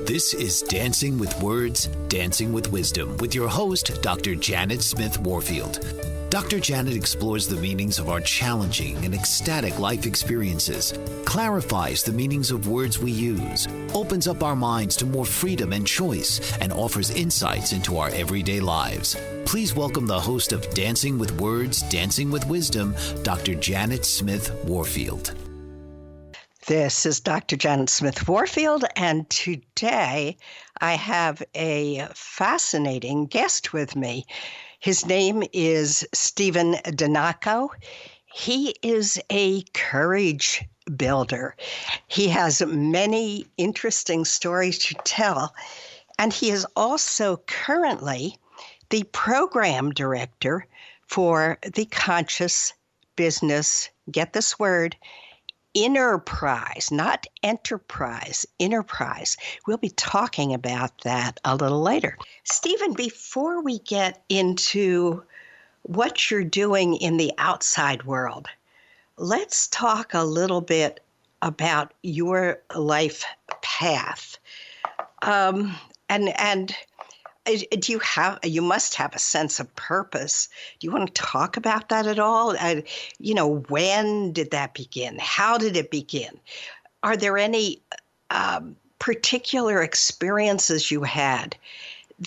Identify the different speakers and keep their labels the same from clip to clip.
Speaker 1: This is Dancing with Words, Dancing with Wisdom with your host, Dr. Janet Smith Warfield. Dr. Janet explores the meanings of our challenging and ecstatic life experiences, clarifies the meanings of words we use, opens up our minds to more freedom and choice, and offers insights into our everyday lives. Please welcome the host of Dancing with Words, Dancing with Wisdom, Dr. Janet Smith Warfield.
Speaker 2: This is Dr. Janet Smith Warfield, and today I have a fascinating guest with me. His name is Stephen Donaco. He is a courage builder. He has many interesting stories to tell, and he is also currently the program director for the Conscious Business, get this word, Enterprise, not enterprise, enterprise. We'll be talking about that a little later. Stephen, before we get into what you're doing in the outside world, let's talk a little bit about your life path. You must have a sense of purpose. Do you want to talk about that at all? When did that begin? How did it begin? Are there any particular experiences you had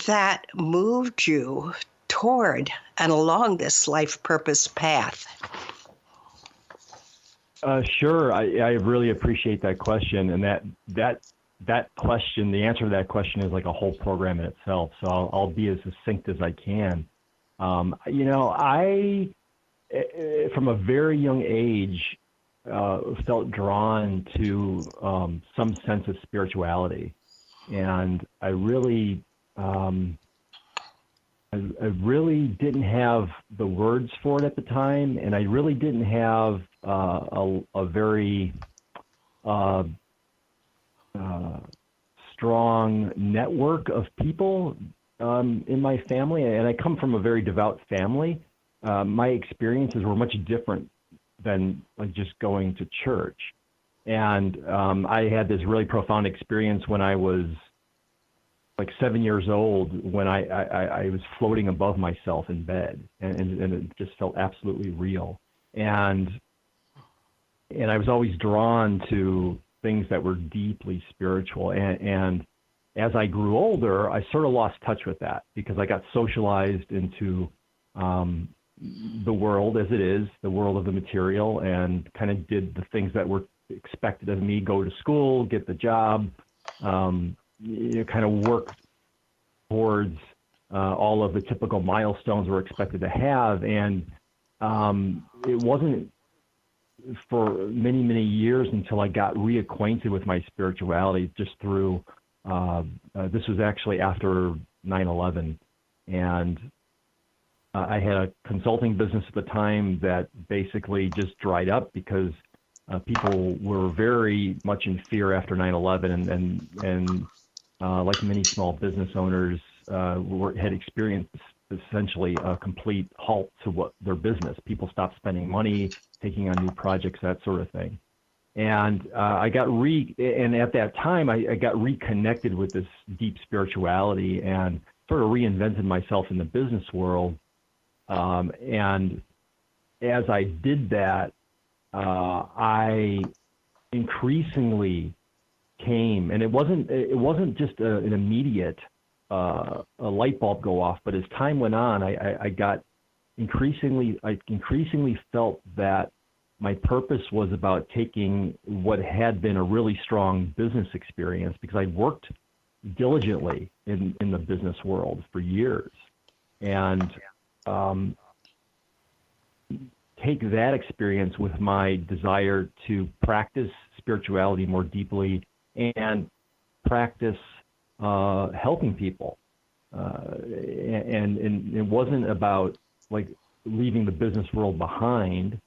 Speaker 2: that moved you toward and along this life purpose path?
Speaker 3: Sure. I really appreciate that question, and that question, the answer to that question is like a whole program in itself. So I'll be as succinct as I can. I, from a very young age, felt drawn to some sense of spirituality, and I really didn't have the words for it at the time, and I really didn't have a very strong network of people in my family, and I come from a very devout family. My experiences were much different than like just going to church, and I had this really profound experience when I was like 7 years old, when I was floating above myself in bed, and it just felt absolutely real, and I was always drawn to things that were deeply spiritual. And as I grew older, I sort of lost touch with that because I got socialized into the world as it is, the world of the material, and kind of did the things that were expected of me, go to school, get the job, kind of work towards all of the typical milestones we're expected to have. And it wasn't for many, many years until I got reacquainted with my spirituality just through, this was actually after 9/11. And I had a consulting business at the time that basically just dried up because people were very much in fear after 9/11. And like many small business owners, had experienced essentially a complete halt to their business. People stopped spending money, taking on new projects, that sort of thing. And and at that time, I got reconnected with this deep spirituality and sort of reinvented myself in the business world. And as I did that, I increasingly came, and it wasn't just an immediate a light bulb go off, but as time went on, I increasingly felt that my purpose was about taking what had been a really strong business experience, because I'd worked diligently in the business world for years, and take that experience with my desire to practice spirituality more deeply and practice helping people. And it wasn't about like leaving the business world behind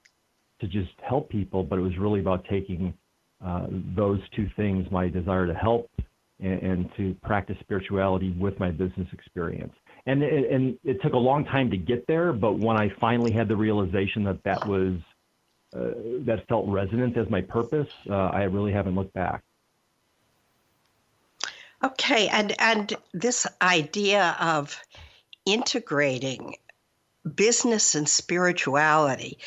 Speaker 3: to just help people, but it was really about taking those two things, my desire to help and to practice spirituality with my business experience. And it took a long time to get there, but when I finally had the realization that that felt resonant as my purpose, I really haven't looked back.
Speaker 2: Okay, and this idea of integrating business and spirituality,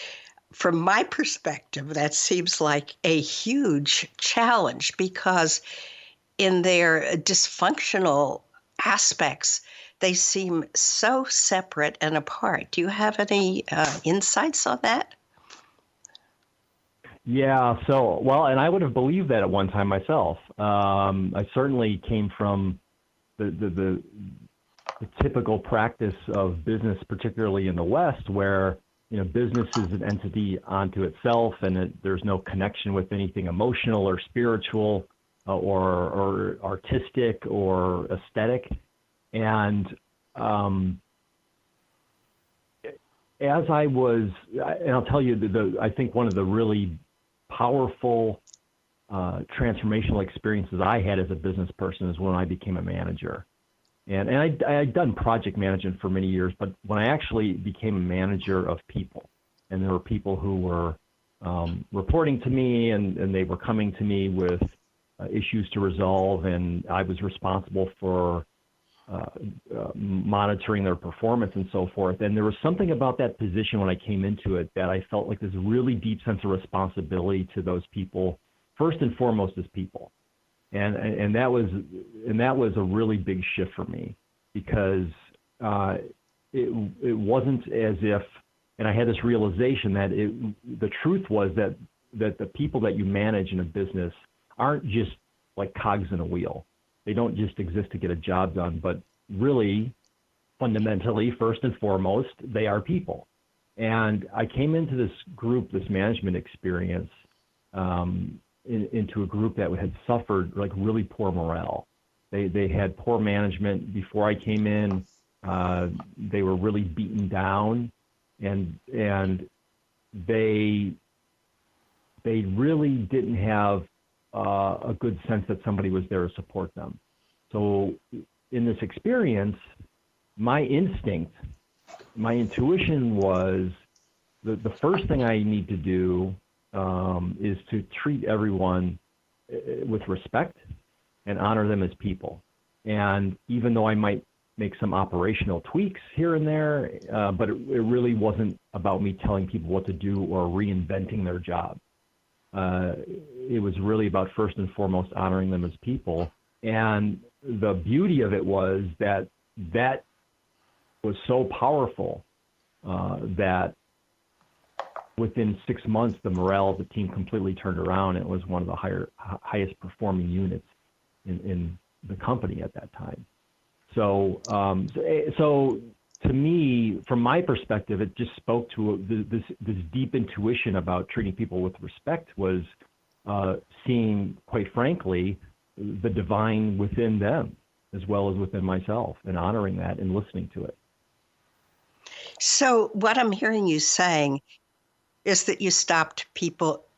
Speaker 2: from my perspective, that seems like a huge challenge because in their dysfunctional aspects, they seem so separate and apart. Do you have any insights on that?
Speaker 3: Yeah, so, well, and I would have believed that at one time myself. I certainly came from the typical practice of business, particularly in the West, where business is an entity unto itself, and there's no connection with anything emotional or spiritual or artistic or aesthetic. And as I was, and I'll tell you, I think one of the really powerful transformational experiences I had as a business person is when I became a manager. And I'd done project management for many years, but when I actually became a manager of people, and there were people who were reporting to me, and they were coming to me with issues to resolve, and I was responsible for monitoring their performance and so forth. And there was something about that position when I came into it that I felt like this really deep sense of responsibility to those people, first and foremost as people. And that was a really big shift for me, because it wasn't as if, and I had this realization that the truth was that the people that you manage in a business aren't just like cogs in a wheel. They don't just exist to get a job done, but really, fundamentally, first and foremost, they are people. And I came into this group, this management experience, into a group that had suffered like really poor morale. They had poor management before I came in. They were really beaten down, and they really didn't have a good sense that somebody was there to support them. So in this experience, my instinct, my intuition was the first thing I need to do is to treat everyone with respect and honor them as people. And even though I might make some operational tweaks here and there, but it really wasn't about me telling people what to do or reinventing their job. It was really about first and foremost honoring them as people. And the beauty of it was that was so powerful that within 6 months, the morale of the team completely turned around. It was one of the highest performing units in the company at that time. So to me, from my perspective, it just spoke to this deep intuition about treating people with respect, was seeing, quite frankly, the divine within them as well as within myself, and honoring that and listening to it.
Speaker 2: So what I'm hearing you saying is that you stopped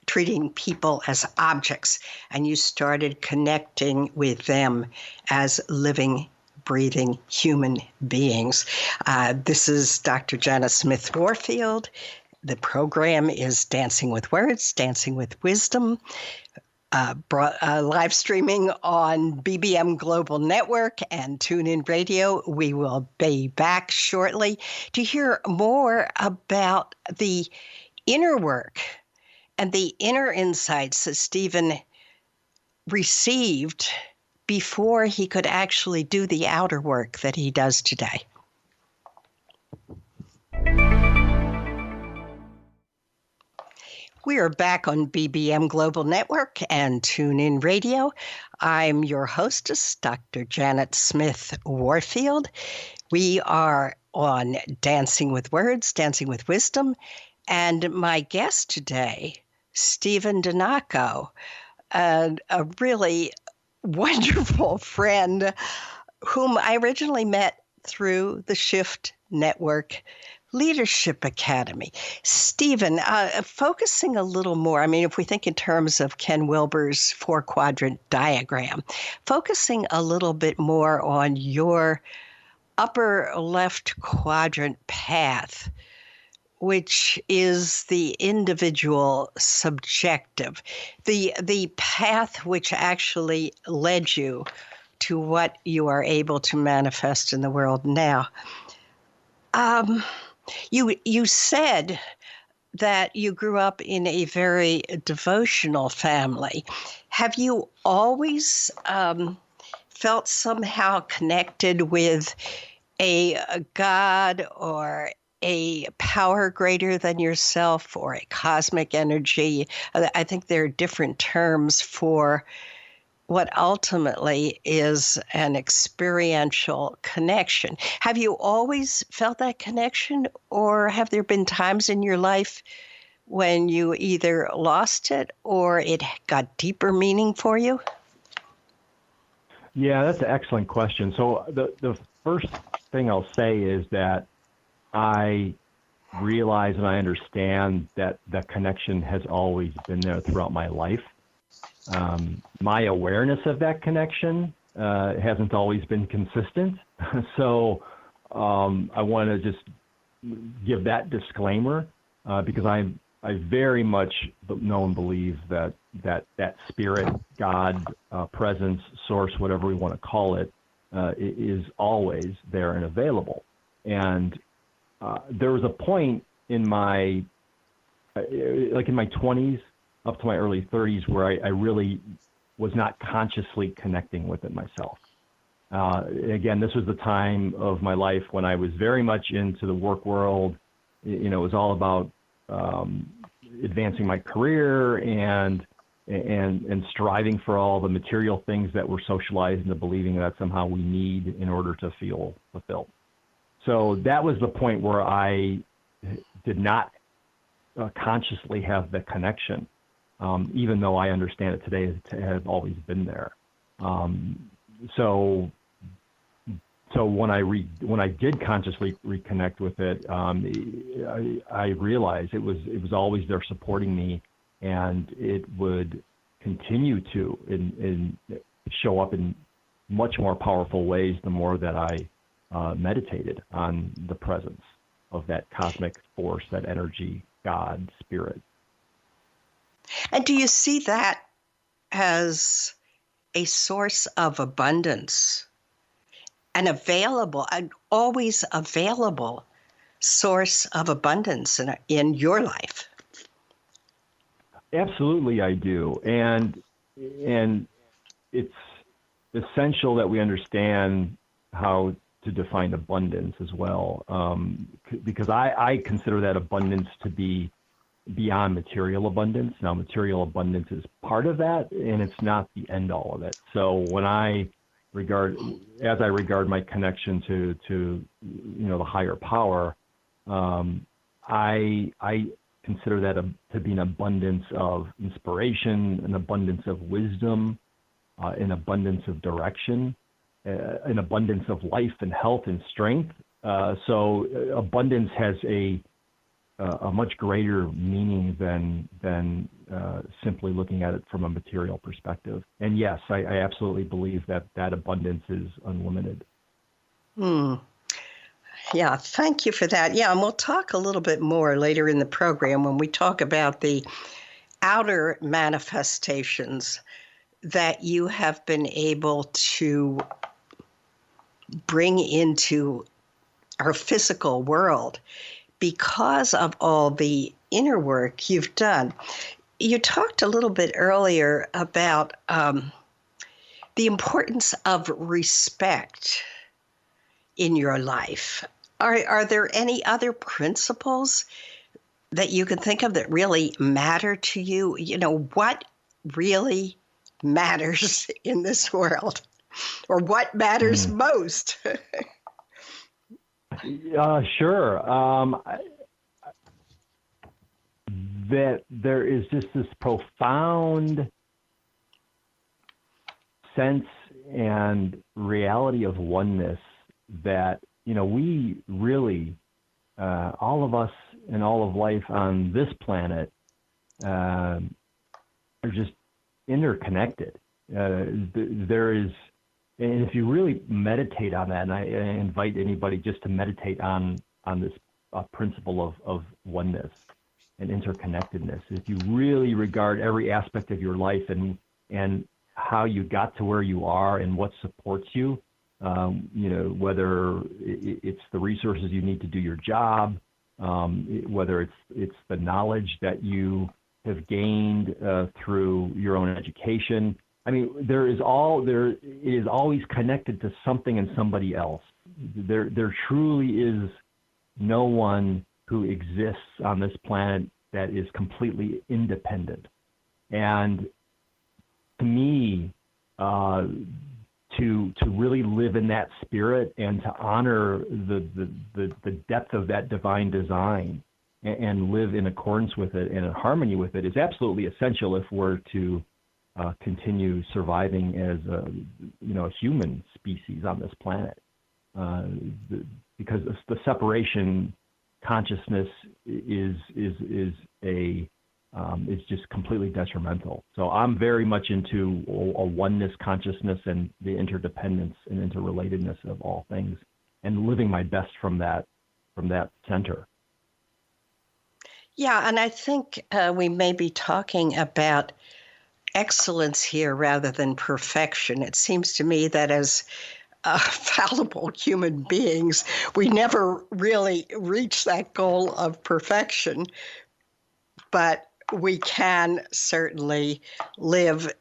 Speaker 2: treating people as objects, and you started connecting with them as living, breathing human beings. This is Dr. Janet Smith Warfield. The program is Dancing with Words, Dancing with Wisdom, live streaming on BBM Global Network and TuneIn Radio. We will be back shortly to hear more about the inner work and the inner insights that Stephen received before he could actually do the outer work that he does today. We are back on BBM Global Network and TuneIn Radio. I'm your hostess, Dr. Janet Smith Warfield. We are on Dancing with Words, Dancing with Wisdom, and my guest today, Stephen Donaco, a really wonderful friend whom I originally met through the Shift Network Leadership Academy. Stephen, focusing a little more, I mean, if we think in terms of Ken Wilber's 4-quadrant diagram, focusing a little bit more on your upper left quadrant path, which is the individual subjective, the path which actually led you to what you are able to manifest in the world now. You said that you grew up in a very devotional family. Have you always felt somehow connected with a God or a power greater than yourself or a cosmic energy? I think there are different terms for what ultimately is an experiential connection. Have you always felt that connection, or have there been times in your life when you either lost it or it got deeper meaning for you?
Speaker 3: Yeah, that's an excellent question. So the first thing I'll say is that I realize and I understand that the connection has always been there throughout my life. My awareness of that connection hasn't always been consistent. So I want to just give that disclaimer because I very much know and believe that spirit, God, presence, source, whatever we want to call it, is always there and available. And there was a point in my 20s up to my early 30s where I really was not consciously connecting with it myself. Again, this was the time of my life when I was very much into the work world. It was all about advancing my career and striving for all the material things that were socialized into believing that somehow we need in order to feel fulfilled. So that was the point where I did not consciously have the connection, even though I understand it today to have always been there. So when I did consciously reconnect with it, I realized it was always there supporting me, and it would continue to show up in much more powerful ways the more that I meditated on the presence of that cosmic force, that energy, God, spirit.
Speaker 2: And do you see that as a source of abundance, an always available source of abundance in your life?
Speaker 3: Absolutely, I do. And it's essential that we understand how to define abundance as well, because I consider that abundance to be beyond material abundance. Now, material abundance is part of that, and it's not the end all of it. So when I regard my connection to the higher power, I consider that to be an abundance of inspiration, an abundance of wisdom, an abundance of direction, an abundance of life and health and strength. So abundance has a much greater meaning than simply looking at it from a material perspective. And yes, I absolutely believe that abundance is unlimited.
Speaker 2: Yeah, thank you for that. Yeah, and we'll talk a little bit more later in the program when we talk about the outer manifestations that you have been able to bring into our physical world because of all the inner work you've done. You talked a little bit earlier about the importance of respect in your life. Are there any other principles that you can think of that really matter to you? What really matters in this world, or what matters most?
Speaker 3: Sure. That there is just this profound sense and reality of oneness that, we really, all of us and all of life on this planet are just interconnected. There is, and if you really meditate on that, and I invite anybody just to meditate on this principle of oneness and interconnectedness, if you really regard every aspect of your life and how you got to where you are and what supports you. Whether it's the resources you need to do your job, whether it's the knowledge that you have gained through your own education. I mean, it is always connected to something and somebody else. There truly is no one who exists on this planet that is completely independent. And to me, to really live in that spirit and to honor the depth of that divine design and live in accordance with it and in harmony with it is absolutely essential if we're to continue surviving as a human species on this planet. Because the separation consciousness is just completely detrimental. So I'm very much into a oneness consciousness and the interdependence and interrelatedness of all things, and living my best from that center.
Speaker 2: Yeah, and I think we may be talking about excellence here rather than perfection. It seems to me that as fallible human beings, we never really reach that goal of perfection, but we can certainly live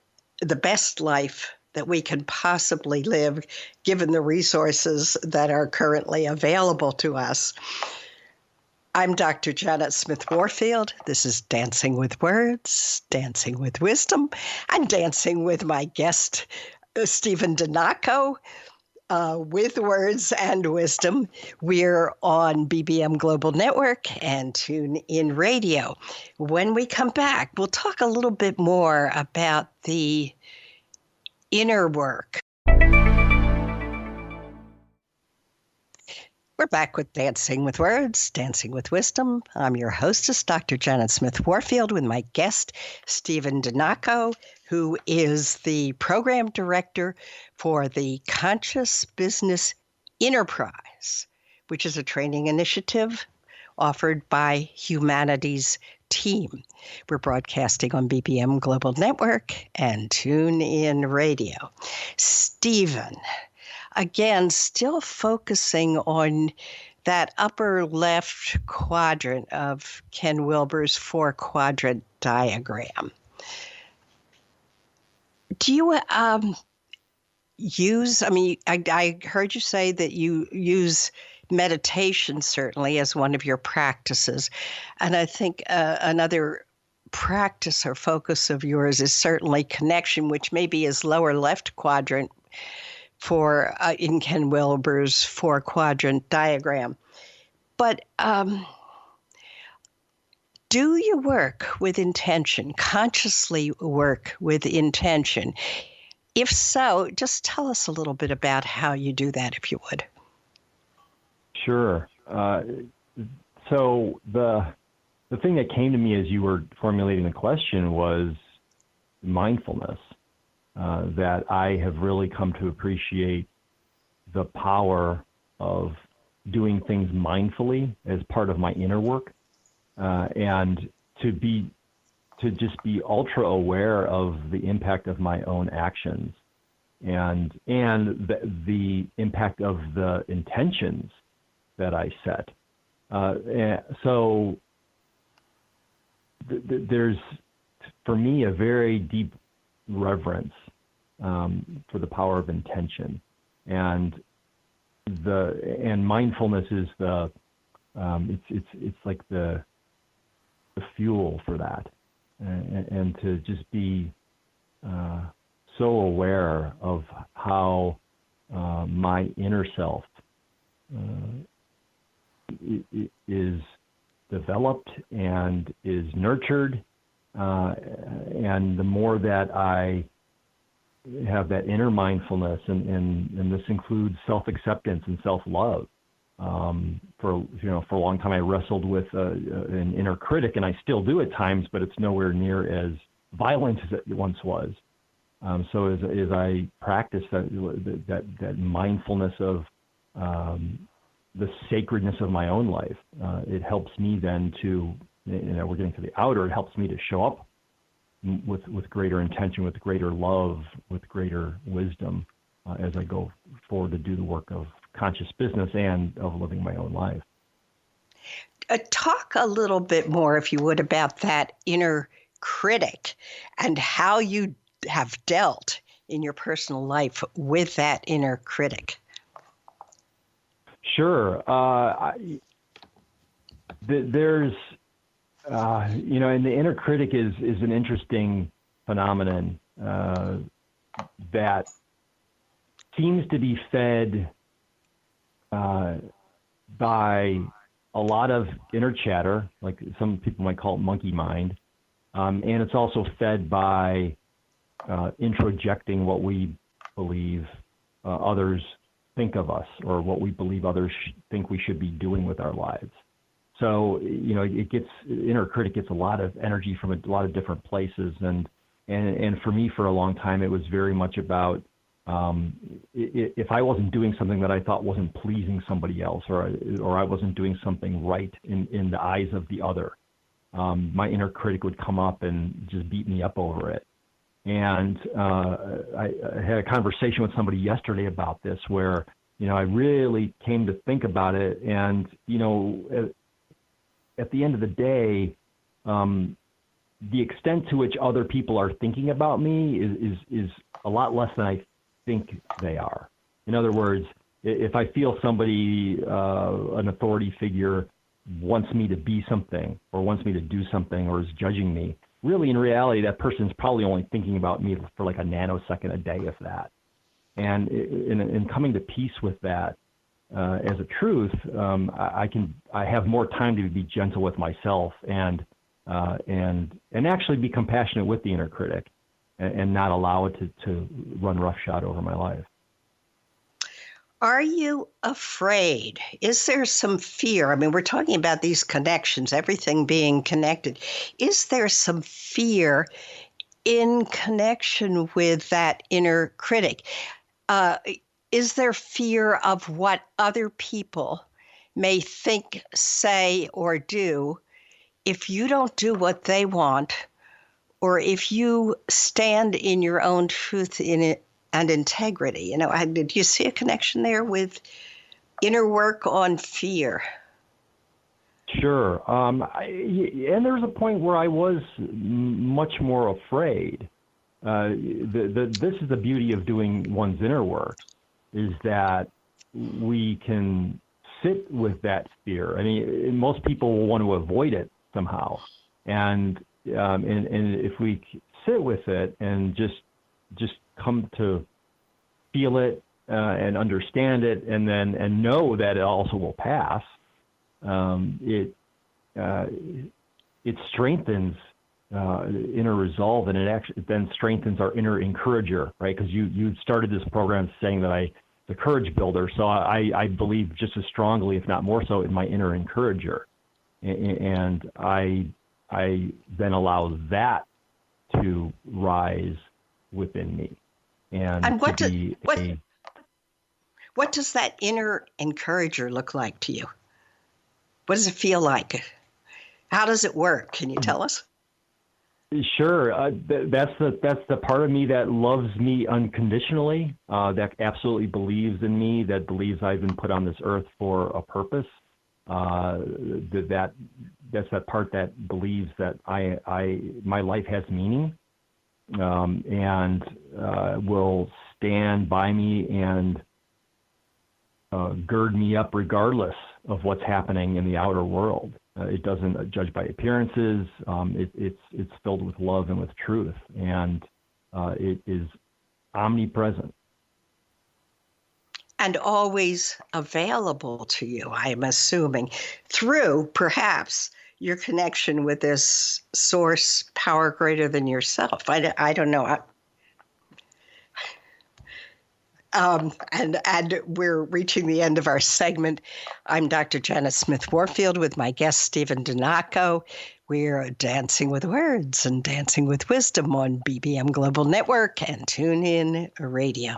Speaker 2: the best life that we can possibly live given the resources that are currently available to us. I'm Dr. Janet Smith Warfield. This is Dancing with Words, Dancing with Wisdom, and dancing with my guest, Stephen Donaco. With Words and Wisdom, we're on BBM Global Network and TuneIn Radio. When we come back, we'll talk a little bit more about the inner work. We're back with Dancing with Words, Dancing with Wisdom. I'm your hostess, Dr. Janet Smith Warfield, with my guest, Stephen Donaco, who is the program director for the Conscious Business Enterprise, which is a training initiative offered by Humanity's Team. We're broadcasting on BBM Global Network and TuneIn Radio. Stephen, again, still focusing on that upper left quadrant of Ken Wilber's 4-quadrant diagram. Do you I heard you say that you use meditation certainly as one of your practices. And I think another practice or focus of yours is certainly connection, which maybe is lower left quadrant for in Ken Wilber's 4-quadrant diagram. But do you work with intention, consciously work with intention? If so, just tell us a little bit about how you do that, if you would.
Speaker 3: Sure. So the thing that came to me as you were formulating the question was mindfulness, that I have really come to appreciate the power of doing things mindfully as part of my inner work, and to just be ultra aware of the impact of my own actions and the impact of the intentions that I set. So there's, for me, a very deep reverence for the power of intention, and mindfulness is it's like the fuel for that, and to just be so aware of how my inner self is developed and is nurtured, and the more that I have that inner mindfulness, and this includes self-acceptance and self-love. For a long time, I wrestled with an inner critic, and I still do at times, but it's nowhere near as violent as it once was. So as I practice that mindfulness of the sacredness of my own life, it helps me then to, we're getting to the outer, it helps me to show up with greater intention, with greater love, with greater wisdom as I go forward to do the work of conscious business and of living my own life.
Speaker 2: Talk a little bit more, if you would, about that inner critic and how you have dealt in your personal life with that inner critic.
Speaker 3: Sure. There's, and the inner critic is an interesting phenomenon that seems to be fed by a lot of inner chatter, like some people might call it monkey mind, and it's also fed by introjecting what we believe others think of us, or what we believe others think we should be doing with our lives. So, inner critic gets a lot of energy from a lot of different places, and for me, for a long time, it was very much about if I wasn't doing something that I thought wasn't pleasing somebody else, or I wasn't doing something right in the eyes of the other, my inner critic would come up and just beat me up over it. And I had a conversation with somebody yesterday about this, where I really came to think about it, and at the end of the day, the extent to which other people are thinking about me is a lot less than I think they are. In other words, if I feel somebody, an authority figure, wants me to be something, or wants me to do something, or is judging me, really, in reality, that person's probably only thinking about me for like a nanosecond a day, if that. And in coming to peace with that as a truth, I have more time to be gentle with myself and actually be compassionate with the inner critic, and not allow it to run roughshod over my life.
Speaker 2: Are you afraid? Is there some fear? I mean, we're talking about these connections, everything being connected. Is there some fear in connection with that inner critic? Is there fear of what other people may think, say, or do if you don't do what they want, or if you stand in your own truth and integrity? Do you see a connection there with inner work on fear?
Speaker 3: Sure. And there was a point where I was much more afraid. This is the beauty of doing one's inner work, is that we can sit with that fear. I mean, most people will want to avoid it somehow. And if we sit with it and just come to feel it and understand it, and know that it also will pass, it strengthens inner resolve, and it then strengthens our inner encourager, right? Because you started this program saying that the courage builder, so I believe just as strongly, if not more so, in my inner encourager, and I then allow that to rise within me. And what
Speaker 2: does that inner encourager look like to you? What does it feel like? How does it work? Can you tell us?
Speaker 3: Sure. That's the part of me that loves me unconditionally, that absolutely believes in me, that believes I've been put on this earth for a purpose. That's that part that believes that my life has meaning, and will stand by me and gird me up regardless of what's happening in the outer world. It doesn't judge by appearances. It's filled with love and with truth, and it is omnipresent.
Speaker 2: And always available to you, I'm assuming, through perhaps your connection with this source, power greater than yourself. I don't know. And we're reaching the end of our segment. I'm Dr. Janet Smith Warfield with my guest, Stephen Donaco. We're dancing with words and dancing with wisdom on BBM Global Network and TuneIn Radio.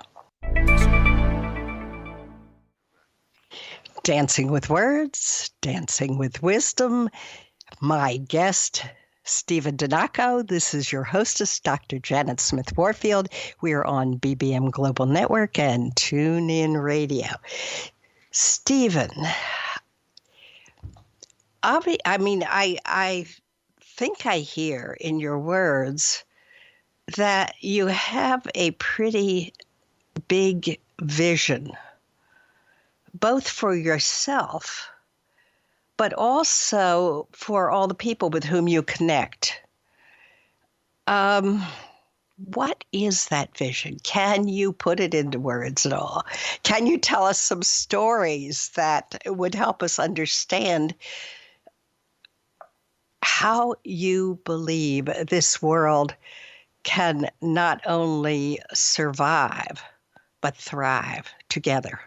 Speaker 2: Dancing with words, dancing with wisdom. My guest, Stephen Donaco. This is your hostess, Dr. Janet Smith Warfield. We are on BBM Global Network and TuneIn Radio. Stephen, I think I hear in your words that you have a pretty big vision, both for yourself, but also for all the people with whom you connect. What is that vision? Can you put it into words at all? Can you tell us some stories that would help us understand how you believe this world can not only survive, but thrive together?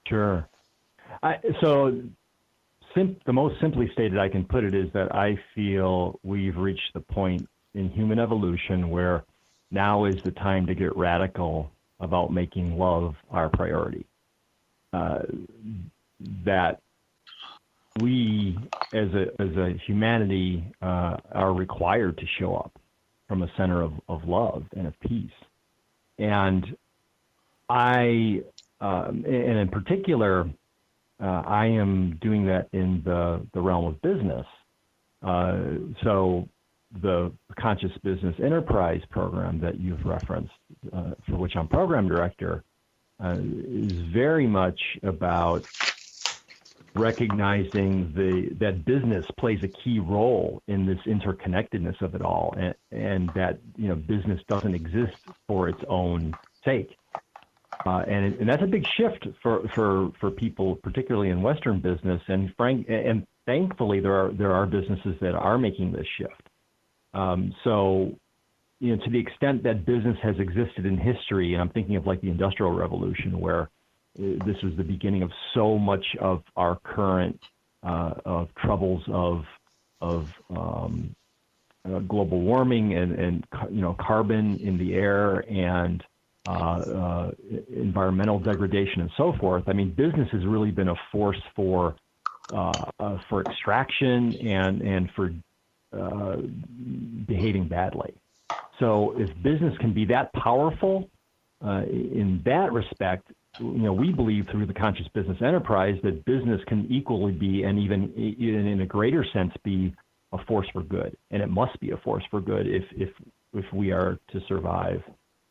Speaker 3: Sure. The most simply stated I can put it is that I feel we've reached the point in human evolution where now is the time to get radical about making love our priority. That we as a humanity are required to show up from a center of love and of peace. And and in particular, I am doing that in the realm of business. So the Conscious Business Enterprise program that you've referenced, for which I'm program director, is very much about recognizing that business plays a key role in this interconnectedness of it all, and that business doesn't exist for its own sake. And that's a big shift for people, particularly in Western business. And thankfully, there are businesses that are making this shift. So, to the extent that business has existed in history, and I'm thinking of like the Industrial Revolution, where this was the beginning of so much of our current of troubles of global warming and carbon in the air and environmental degradation and so forth. I mean, business has really been a force for extraction and for behaving badly. So if business can be that powerful in that respect, we believe through the Conscious Business Enterprise that business can equally be, and even in a greater sense, be a force for good. And it must be a force for good if we are to survive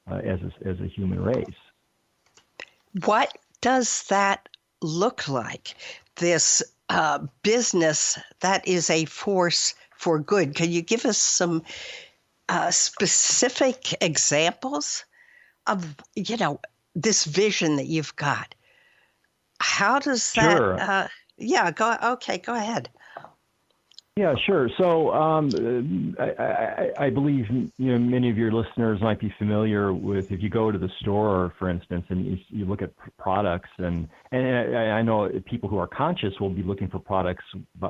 Speaker 3: as a human race.
Speaker 2: What does that look like? This business that is a force for good. Can you give us some specific examples of this vision that you've got? How does that?
Speaker 3: Sure.
Speaker 2: Go ahead.
Speaker 3: Yeah, sure. So I believe many of your listeners might be familiar with, if you go to the store, for instance, and you look at products, and I know people who are conscious will be looking for products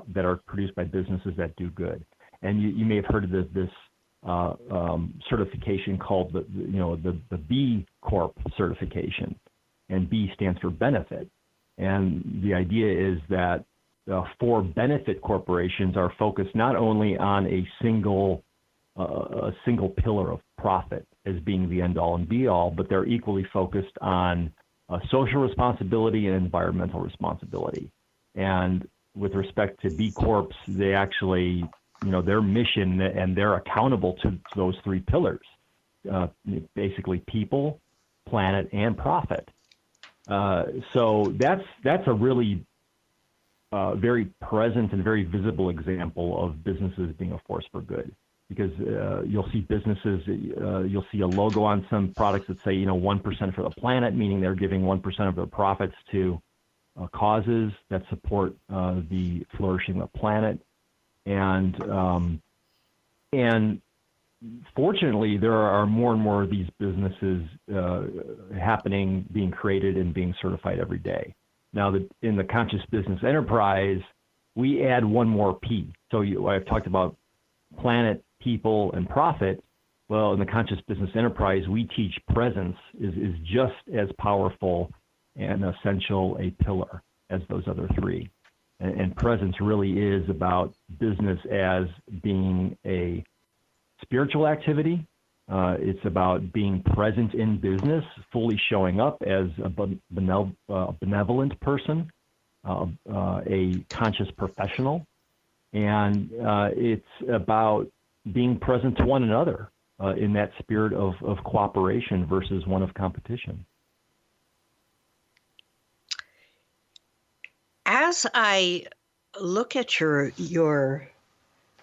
Speaker 3: that are produced by businesses that do good. And you may have heard of this certification called the B Corp certification, and B stands for benefit. And the idea is that for-benefit corporations are focused not only on a single pillar of profit as being the end-all and be-all, but they're equally focused on social responsibility and environmental responsibility. And with respect to B Corps, they actually, their mission, and they're accountable to those three pillars, basically people, planet, and profit. So that's a really very present and very visible example of businesses being a force for good, because you'll see businesses, you'll see a logo on some products that say 1% for the planet, meaning they're giving 1% of their profits to causes that support the flourishing of the planet. And fortunately, there are more and more of these businesses happening, being created, and being certified every day. Now, in the Conscious Business Enterprise, we add one more P. So I've talked about planet, people, and profit. Well, in the Conscious Business Enterprise, we teach presence is just as powerful and essential a pillar as those other three. And presence really is about business as being a spiritual activity. It's about being present in business, fully showing up as a benevolent person, a conscious professional. And it's about being present to one another in that spirit of cooperation versus one of competition.
Speaker 2: As I look at your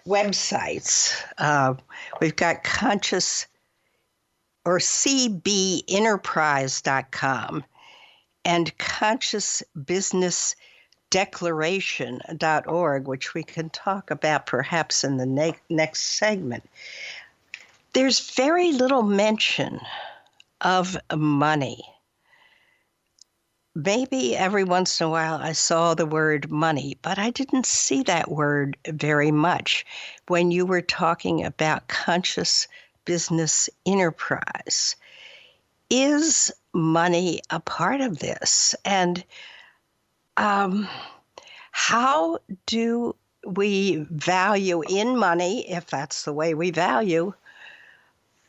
Speaker 2: websites, we've got conscious or cbenterprise.com and consciousbusinessdeclaration.org, which we can talk about perhaps in the next segment. There's very little mention of money. Maybe every once in a while I saw the word money, but I didn't see that word very much when you were talking about conscious business enterprise. Is money a part of this? And how do we value in money, if that's the way we value,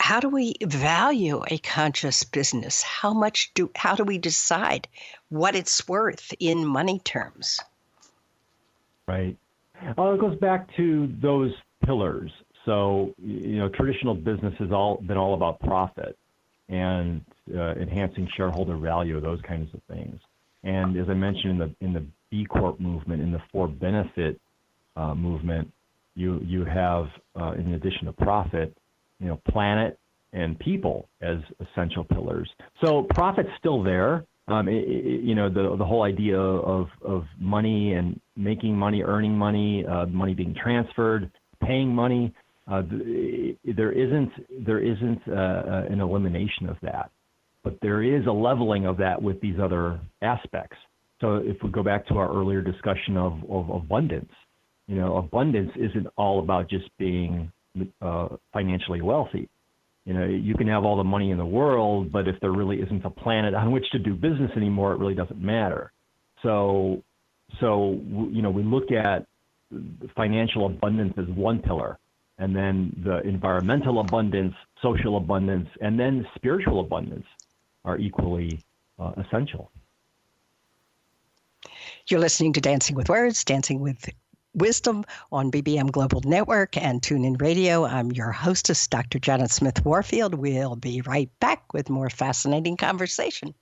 Speaker 2: how do we value a conscious business? How do we decide what it's worth in money terms?
Speaker 3: Right. Well, it goes back to those pillars. So, traditional business has been all about profit and enhancing shareholder value, those kinds of things. And as I mentioned in the B Corp movement, in the for benefit movement, you have, in addition to profit, planet and people as essential pillars. So profit's still there. The whole idea of money and making money, earning money, money being transferred, paying money. There isn't an elimination of that, but there is a leveling of that with these other aspects. So if we go back to our earlier discussion of abundance, abundance isn't all about just being financially wealthy. You can have all the money in the world, but if there really isn't a planet on which to do business anymore, it really doesn't matter. So we look at financial abundance as one pillar, and then the environmental abundance, social abundance, and then spiritual abundance are equally essential.
Speaker 2: You're listening to Dancing with Words, Dancing with Wisdom on BBM Global Network and TuneIn Radio. I'm your hostess, Dr. Janet Smith Warfield. We'll be right back with more fascinating conversation.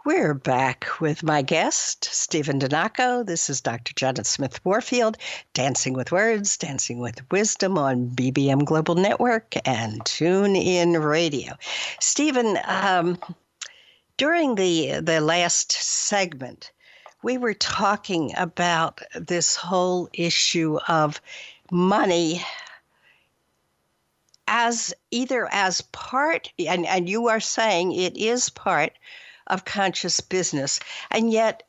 Speaker 2: We're back with my guest, Stephen Donaco. This is Dr. Janet Smith Warfield, Dancing with Words, Dancing with Wisdom on BBM Global Network and TuneIn Radio. Stephen, during the last segment, we were talking about this whole issue of money as part, and you are saying it is part of conscious business. And yet,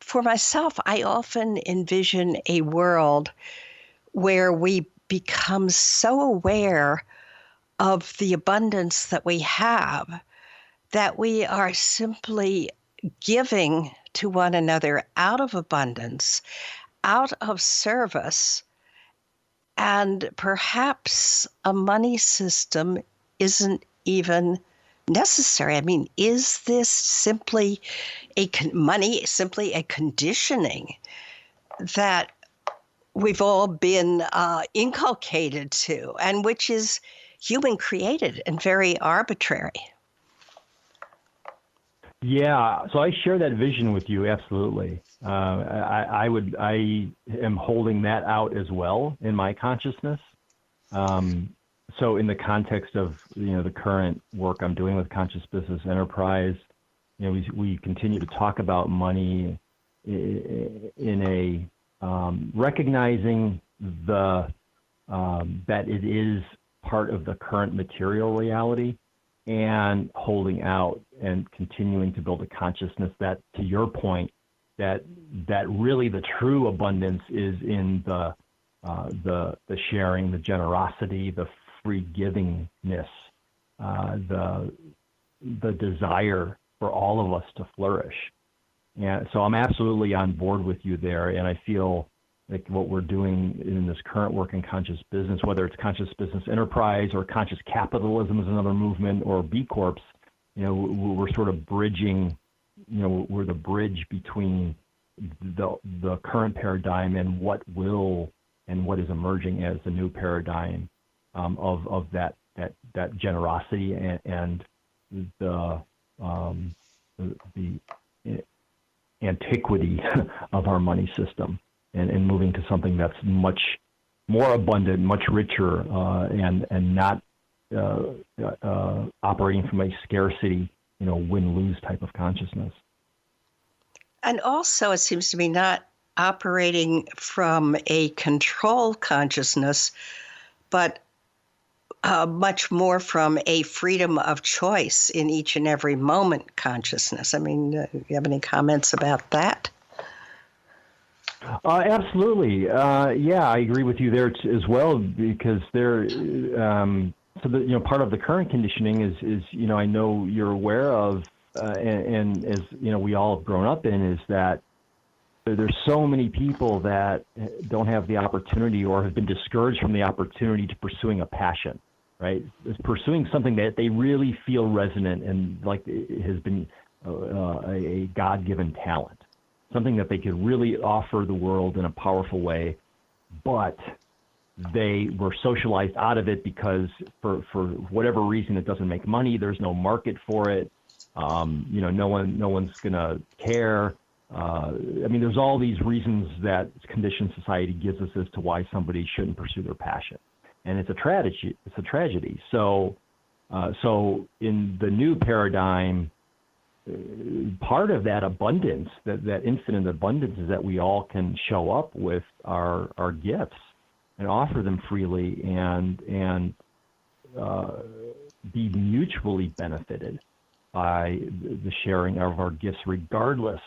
Speaker 2: for myself, I often envision a world where we become so aware of the abundance that we have that we are simply giving to one another out of abundance, out of service, and perhaps a money system isn't even necessary. I mean, is this simply a conditioning that we've all been inculcated to, and which is human created and very arbitrary?
Speaker 3: Yeah, so I share that vision with you, absolutely. I am holding that out as well in my consciousness. So in the context of the current work I'm doing with Conscious Business Enterprise, we continue to talk about money in a recognizing that it is part of the current material reality, and holding out and continuing to build a consciousness that, to your point, that really the true abundance is in the sharing, the generosity, the free givingness, the desire for all of us to flourish. And so I'm absolutely on board with you there, and I feel like what we're doing in this current work in conscious business, whether it's conscious business enterprise or conscious capitalism is another movement, or B Corps, we're sort of bridging, we're the bridge between the current paradigm and what is emerging as the new paradigm of that generosity and the antiquity of our money system, and moving to something that's much more abundant, much richer, and not operating from a scarcity, win-lose type of consciousness.
Speaker 2: And also, it seems to me, not operating from a control consciousness, but much more from a freedom of choice in each and every moment consciousness. I mean, you have any comments about that?
Speaker 3: Absolutely. I agree with you there as well, because part of the current conditioning is I know you're aware of, and as we all have grown up in, is that there's so many people that don't have the opportunity or have been discouraged from the opportunity to pursuing a passion, right? Pursuing something that they really feel resonant and like it has been a God-given talent, something that they could really offer the world in a powerful way, but they were socialized out of it because for whatever reason it doesn't make money. There's no market for it. No one's gonna care. There's all these reasons that conditioned society gives us as to why somebody shouldn't pursue their passion, and it's a tragedy. So in the new paradigm, part of that abundance, that infinite abundance, is that we all can show up with our gifts and offer them freely and be mutually benefited by the sharing of our gifts, regardless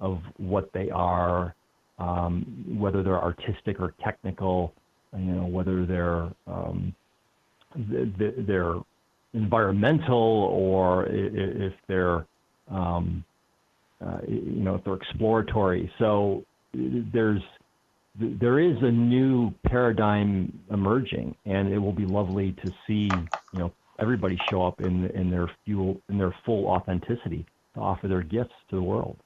Speaker 3: of what they are, whether they're artistic or technical, whether they're environmental, or if they're if they're exploratory. So there is a new paradigm emerging, and it will be lovely to see everybody show up in their full authenticity to offer their gifts to the world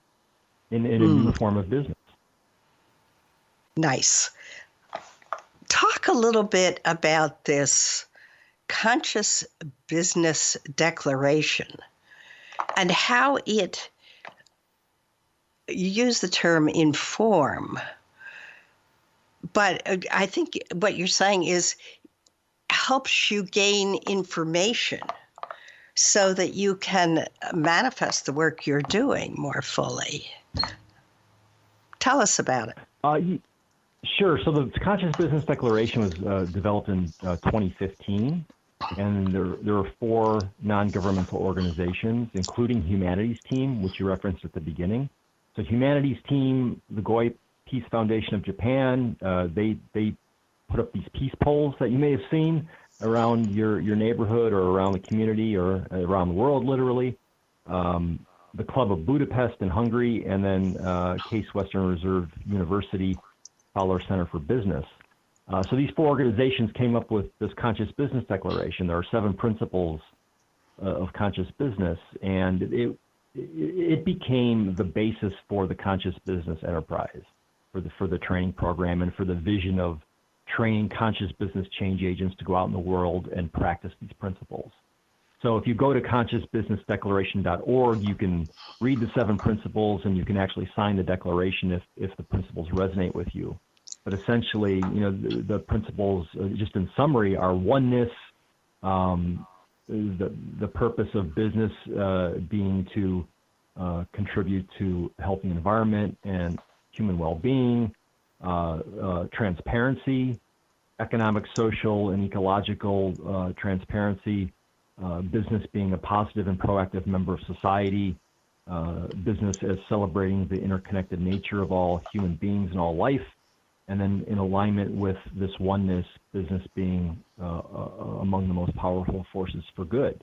Speaker 3: in a new form of business.
Speaker 2: Nice. Talk a little bit about this conscious business declaration and how you use the term inform, but I think what you're saying is helps you gain information so that you can manifest the work you're doing more fully. Tell us about it.
Speaker 3: Sure. So the Conscious Business Declaration was developed in 2015, and there are 4 non-governmental organizations, including Humanities Team, which you referenced at the beginning. So Humanities Team, the Goi Peace Foundation of Japan, they put up these peace poles that you may have seen around your neighborhood or around the community or around the world, literally. The Club of Budapest in Hungary, and then Case Western Reserve University Fowler Center for Business. So these 4 organizations came up with this Conscious Business Declaration. There are 7 principles of conscious business, and it became the basis for the conscious business enterprise, for the training program, and for the vision of training conscious business change agents to go out in the world and practice these principles. So if you go to consciousbusdeclaration.org, you can read the 7 principles, and you can actually sign the declaration if the principles resonate with you. But essentially, the principles, just in summary, are oneness, the purpose of business being to contribute to a healthy environment and human well-being, transparency, economic, social, and ecological transparency, business being a positive and proactive member of society, business as celebrating the interconnected nature of all human beings and all life, and then in alignment with this oneness, business being among the most powerful forces for good.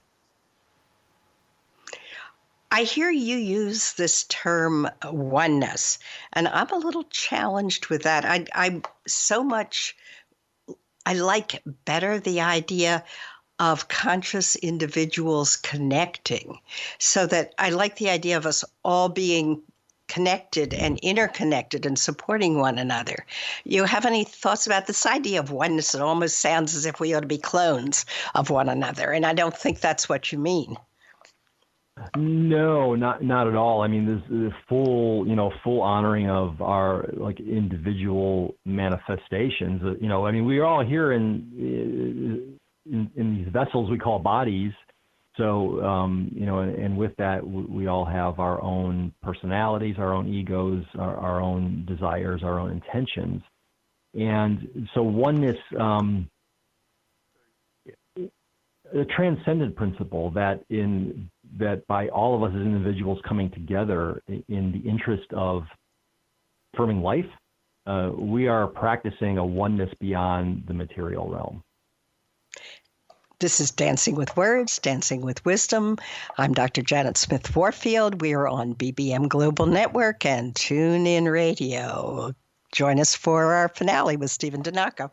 Speaker 2: I hear you use this term oneness, and I'm a little challenged with that. I like better the idea of conscious individuals connecting, so that I like the idea of us all being connected and interconnected and supporting one another. You have any thoughts about this idea of oneness? It almost sounds as if we ought to be clones of one another, and I don't think that's what you mean.
Speaker 3: No, not at all. I mean, this is full honoring of our like individual manifestations. I mean, we're all here in these vessels we call bodies. So, and with that, we all have our own personalities, our own egos, our own desires, our own intentions. And so oneness, a transcendent principle that by all of us as individuals coming together in the interest of affirming life, we are practicing a oneness beyond the material realm.
Speaker 2: This is Dancing with Words, Dancing with Wisdom. I'm Dr. Janet Smith Warfield. We are on BBM Global Network and TuneIn Radio. Join us for our finale with Stephen Donaco.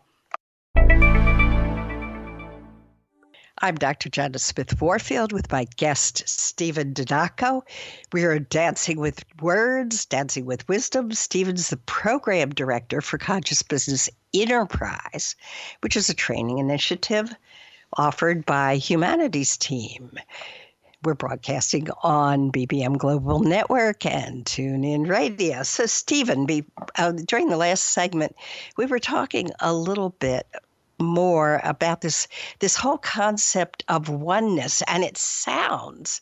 Speaker 2: I'm Dr. Janet Smith Warfield with my guest, Stephen Donaco. We are Dancing with Words, Dancing with Wisdom. Stephen's the program director for Conscious Business Enterprise, which is a training initiative offered by Humanities Team. We're broadcasting on BBM Global Network and TuneIn Radio. So, Stephen, during the last segment, we were talking a little bit more about this whole concept of oneness, and it sounds,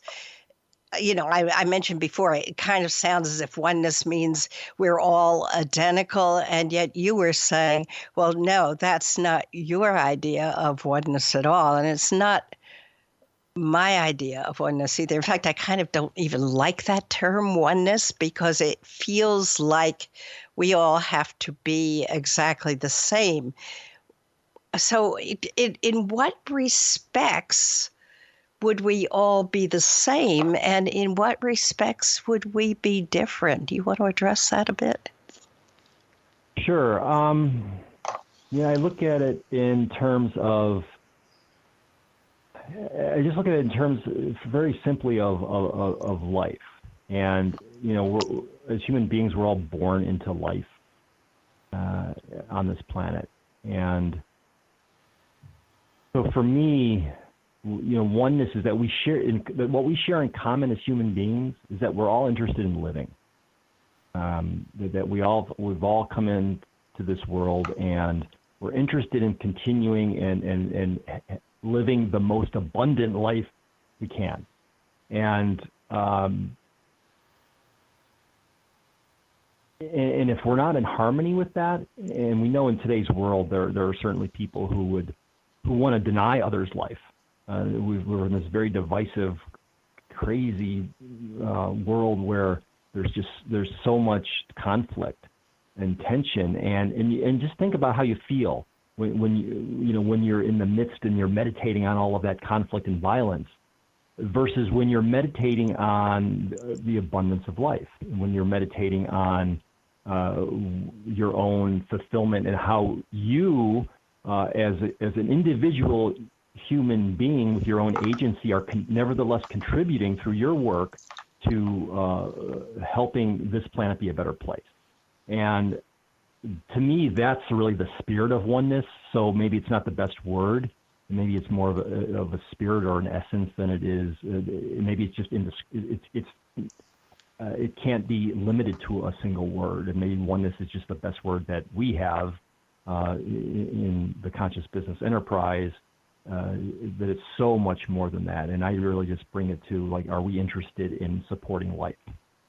Speaker 2: I mentioned before, it kind of sounds as if oneness means we're all identical, and yet you were saying, well, no, that's not your idea of oneness at all, and it's not my idea of oneness either. In fact, I kind of don't even like that term oneness, because it feels like we all have to be exactly the same. So in what respects would we all be the same, and in what respects would we be different? Do you want to address that a bit?
Speaker 3: Sure. I look at it in terms of, very simply of life. And, as human beings, we're all born into life on this planet. And so for me, oneness is that what we share in common as human beings is that we're all interested in living. That we've all come into this world, and we're interested in continuing and living the most abundant life we can. And if we're not in harmony with that, and we know in today's world there are certainly people who want to deny others life. We're in this very divisive, crazy world where there's so much conflict and tension, and just think about how you feel when you're in the midst and you're meditating on all of that conflict and violence, versus when you're meditating on the abundance of life, when you're meditating on your own fulfillment and how you, as an individual human being with your own agency, are nevertheless contributing through your work to helping this planet be a better place. And to me, that's really the spirit of oneness. So maybe it's not the best word. Maybe it's more of a spirit or an essence than it is. Maybe it's just it can't be limited to a single word. And maybe oneness is just the best word that we have in the conscious business enterprise. That it's so much more than that. And I really just bring it to, like, are we interested in supporting life?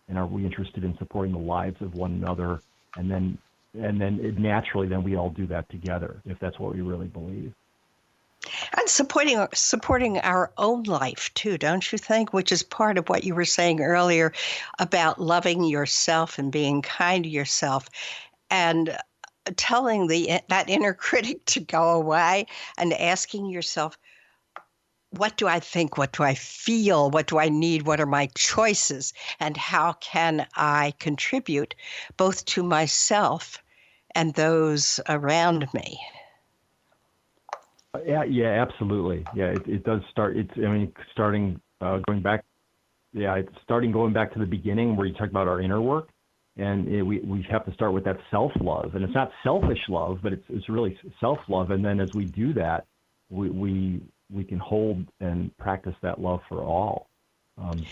Speaker 3: And are we interested in supporting the lives of one another? And then naturally, then we all do that together, if that's what we really believe.
Speaker 2: And supporting our own life too, don't you think? Which is part of what you were saying earlier about loving yourself and being kind to yourself, and telling that inner critic to go away and asking yourself, what do I think? What do I feel? What do I need? What are my choices? And how can I contribute both to myself and those around me?
Speaker 3: Yeah, absolutely. Yeah, it does start. Starting going back. Yeah, it's starting going back to the beginning where you talked about our inner work, and we have to start with that self-love, and it's not selfish love, but it's really self-love, and then as we do that, we can hold and practice that love for all.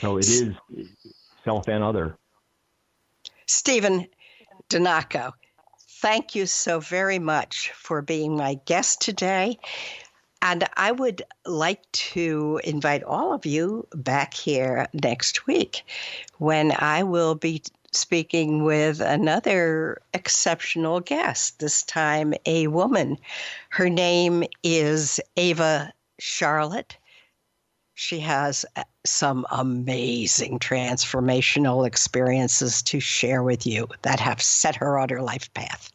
Speaker 3: So it is self and other.
Speaker 2: Stephen Donaco, thank you so very much for being my guest today. And I would like to invite all of you back here next week when I will be speaking with another exceptional guest, this time a woman. Her name is Ava Charlotte. She has some amazing transformational experiences to share with you that have set her on her life path.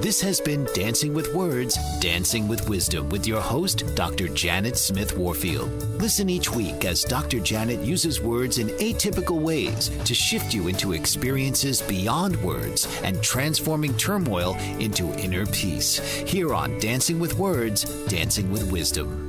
Speaker 1: This has been Dancing with Words, Dancing with Wisdom with your host, Dr. Janet Smith Warfield. Listen each week as Dr. Janet uses words in atypical ways to shift you into experiences beyond words and transforming turmoil into inner peace. Here on Dancing with Words, Dancing with Wisdom.